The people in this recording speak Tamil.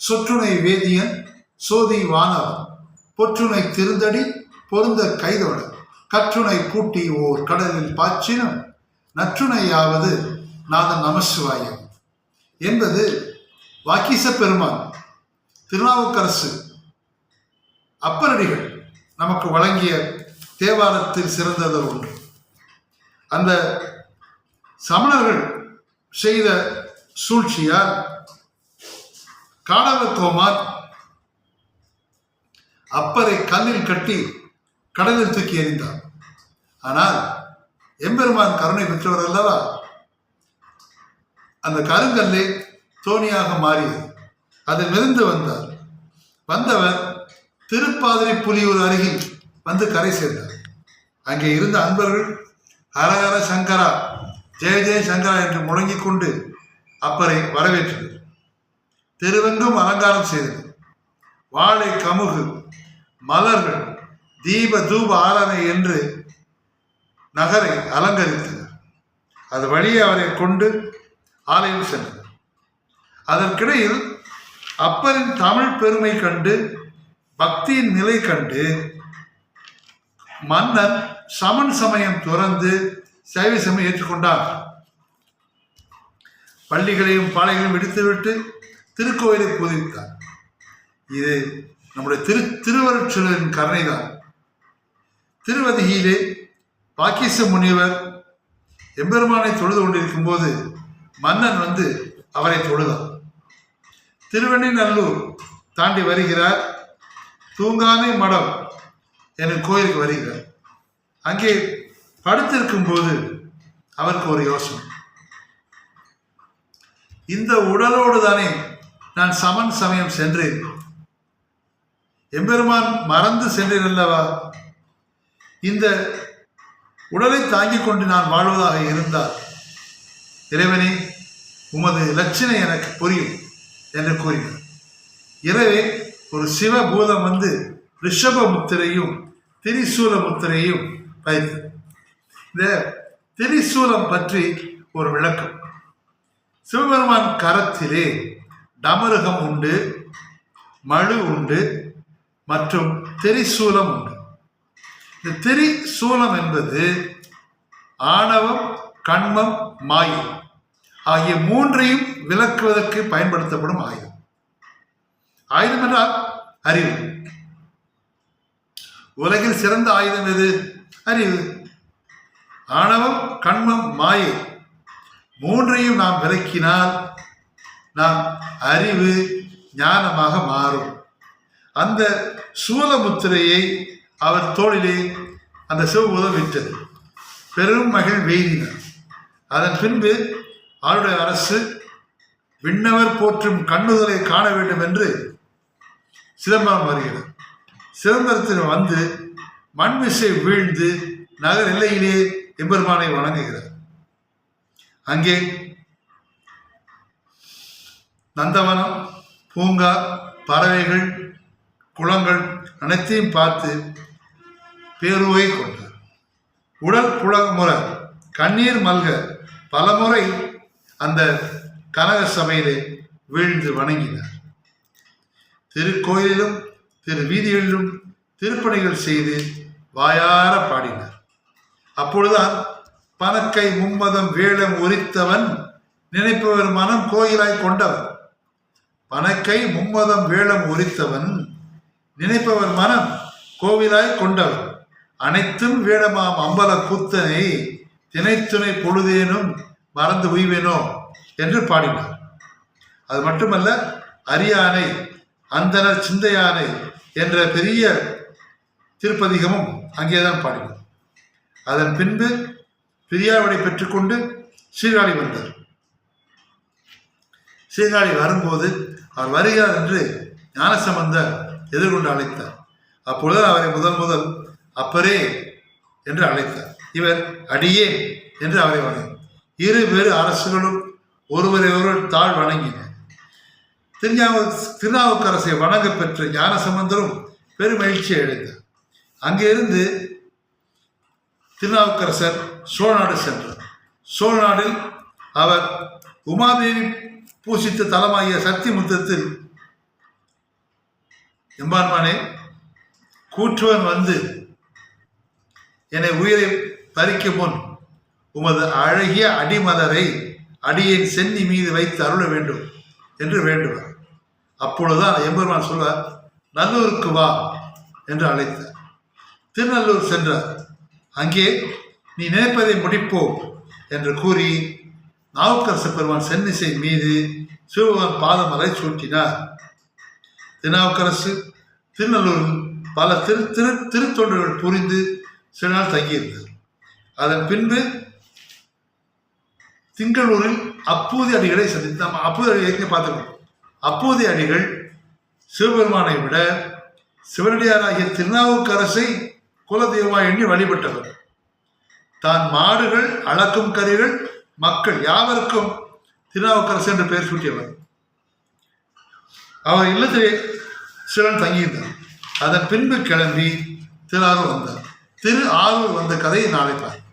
சொற்றுணை வேதியன் சோதி வானவன் பொற்றுணை திருந்தடி பொருந்த கைதோட கற்றுணை பூட்டி ஓர் கடலில் பாய்ச்சினும் நற்றுணையாவது நாதன் நமசிவாயம் என்பது வாக்கீச பெருமான் திருநாவுக்கரசு அப்பரடிகள் நமக்கு வழங்கிய தேவாரத்தில் சிறந்தது ஒன்று. அந்த சமணர்கள் செய்த சூழ்ச்சியால் காடவ கோமார் அப்பரை கல்லில் கட்டி கடலில் தூக்கி எறிந்தார். ஆனால் எம்பெருமான் கருணை பெற்றவர் அல்லவா, அந்த கருங்கல்லே தோணியாக மாறியது. அதில் மிதந்து வந்தவர் திருப்பாதிரி புலியூர் அருகில் வந்து கரை சேர்ந்தார். அங்கே இருந்த அன்பர்கள் ஹரஹர சங்கரா ஜெய ஜெய சங்கரா என்று முழங்கிக் கொண்டு அப்பரை வரவேற்றனர். திருவெங்கும் அலங்காரம் செய்தது. வாழை கமுகு மலர்கள் தீப தூப ஆராதனை என்று நகரை அலங்கரித்தனர். அது வழியே அவரை கொண்டு ஆலயம் சென்றனர். அதற்கிடையில் அப்பரின் தமிழ் பெருமை கண்டு பக்தியின் நிலை கண்டு மன்னன் சமன் சமயம் துறந்து சைவ சமயம் ஏற்றுக்கொண்டார். பள்ளிகளையும் பாளைகளையும் விடுத்துவிட்டு திருக்கோயிலை புதுப்பித்தார். இது நம்முடைய திருவருட்செல்வரின் கருணைதான். திருவதியிலே வாக்கீச முனிவர் எம்பெருமானை தொழுது கொண்டிருக்கும் போது மன்னன் வந்து அவரை தொழுதார். திருவெண்ணைநல்லூர் தாண்டி வருகிறார். தூங்கானை மடம் எனும் கோயிலுக்கு வருகிறார். அங்கே படுத்திருக்கும் போது அவருக்கு ஒரு யோசனை, இந்த உடலோடு தானே நான் சமன் சமயம் சென்றேன், எம்பெருமான் மறந்து சென்றேன் அல்லவா, இந்த உடலை தாங்கிக் கொண்டு நான் வாழ்வதாக இருந்தால் இறைவனே உமது லட்சணை எனக்கு புரியும் என்று கூறினார். எனவே ஒரு சிவபூதம் வந்து ரிஷப முத்திரையும் திரிசூல முத்திரையும் வைத்தது. இந்த திரிசூலம் பற்றி ஒரு விளக்கம். சிவபெருமான் கரத்திலே டமருகம் உண்டு, மழு உண்டு மற்றும் திரிசூலம் உண்டு. இந்த திரிசூலம் என்பது ஆணவம், கண்மம், மாயை ஆகிய மூன்றையும் விளக்குவதற்கு பயன்படுத்தப்படும் ஆயுதம். ஆயுதம் என்றால் அறிவு. உலகில் சிறந்த ஆயுதம் எது? அறிவு. ஆணவம், கண்மம், மாயை மூன்றையும் நாம் விளக்கினால் நாம் அறிவு ஞானமாக மாறும். அந்த சூலமுத்திரையை அவர் தோளிலே அந்த சிவபூதம் விட்டது. பெரும் மகிழ் வெய்தினார். அதன் பின்பு அவருடைய அரசு விண்ணவர் போற்றும் கண்ணுதலை காண வேண்டும் என்று சிதம்பரம் வருகிறது. சிதம்பரத்தில் வந்து மண்மிசை வீழ்ந்து நகர் எல்லையிலே எம்பெருமானை வணங்குகிறார். அங்கே நந்தவனம், பூங்கா, பறவைகள், குளங்கள் அனைத்தையும் பார்த்து பேருவை கொண்டார். உடல் புலமுற கண்ணீர் மல்க பலமுறை அந்த கனக சபையிலே வீழ்ந்து வணங்கினார். திருக்கோயிலிலும் திரு வீதிகளிலும் திருப்பணிகள் செய்து வாயார பாடினார். அப்பொழுதுதான் பனக்கை மும்மதம் வேளம் உரித்தவன் நினைப்பவர் மனம் கோயிலாய் கொண்டவன். பனக்கை மும்மதம் வேளம் உரித்தவன் நினைப்பவர் மனம் கோவிலாய் கொண்டவன். அனைத்தும் வேடமாம் அம்பல கூத்தனை தினைத்துணை பொழுதேனும் மறந்து உய்வேனோ என்று பாடினார். அது மட்டுமல்ல, அரியானை, அந்தனர் சிந்தையானை என்ற பெரிய திருப்பதிகமும் அங்கேதான் பாடினார். அதன் பின்பு பிரியாவிடை பெற்றுக்கொண்டு சீர்காழி வந்தார். சீர்காழி வரும்போது அவர் வருகிறார் என்று ஞானசம்பந்தர் எதிர்கொண்டு அழைத்தார். அப்பொழுது அவரை முதல் அப்பரே என்று அழைத்தார். இவர் அடியே என்று அவரை வணங்கினார். இரு வேறு அரசுகளும் ஒருவரை ஒருவர் தாழ் வணங்கினர். திருநாவுக்கரசை வணங்க பெற்ற ஞானசம்பந்தரும் பெருமகிழ்ச்சி அடைந்தார். அங்கிருந்து திருநாவுக்கரசர் சோழநாடு சென்றார். சோழநாடில் அவர் உமாதேவி பூசித்த தலமாகிய சத்தியமுத்தத்தில் எம்பான்மானே, கூற்றுவன் வந்து என்னை உயிரை பறிக்கும் முன் உமது அழகிய அடிமலரை அடியின் சென்னி மீது வைத்து அருள வேண்டும் என்று வேண்டுவார். அப்பொழுதுதான் எம்பெருமான் சொல்வார், நல்லூருக்கு வா என்று அழைத்தார். திருநல்லூர் சென்றார். அங்கே நீ நினைப்பதை முடிப்போம் என்று கூறி நாவுக்கரசு பெருமான் சென்னிசை மீது சிவபெருமான் பாதமலை சூட்டினார். திருநாவுக்கரசு திருநல்லூரில் பல திருத்தொண்டுகள் புரிந்து சில நாள் தங்கியிருந்தார். அதன் பின்பு திங்களூரில் அப்பூதி அடிகளை சந்தித்து அப்பூதி அடிகளை ஏற்கனவே பார்த்துக்கணும். அப்பூதி அடிகள் சிவபெருமானை விட சிவனடியாராகிய திருநாவுக்கரசை குலதெய்வமாக எண்ணி வழிபட்டவர். தான் மாடுகள் அளக்கும் கருவிகள் மக்கள் யாவருக்கும் திருநாவுக்கரசு என்று பெயர் சூட்டியவர். அவர் இல்லத்திலே சிலன் தங்கியிருந்தார். அதன் பின்பு கிளம்பி திரு ஆரூர் வந்தார். திரு ஆரூர் வந்த கதையை நாளை பார்ப்போம்.